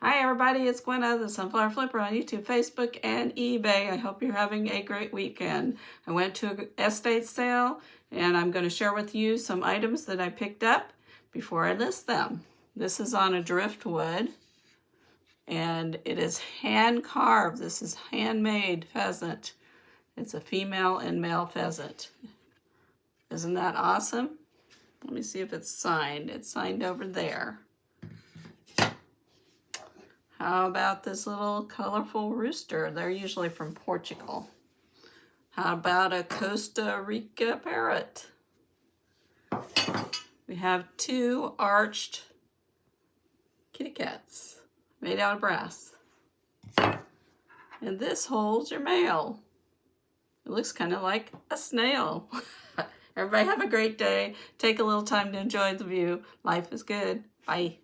Hi everybody, it's Gwenna, the Sunflower Flipper on YouTube, Facebook, and eBay. I hope you're having a great weekend. I went to an estate sale and I'm going to share with you some items that I picked up before I list them. This is on a driftwood and it is hand carved. This is handmade pheasant. It's a female and male pheasant. Isn't that awesome? Let me see if it's signed. It's signed over there. How about this little colorful rooster? They're usually from Portugal. How about a Costa Rica parrot? We have two arched kitty cats made out of brass. And this holds your mail. It looks kind of like a snail. Everybody have a great day. Take a little time to enjoy the view. Life is good. Bye.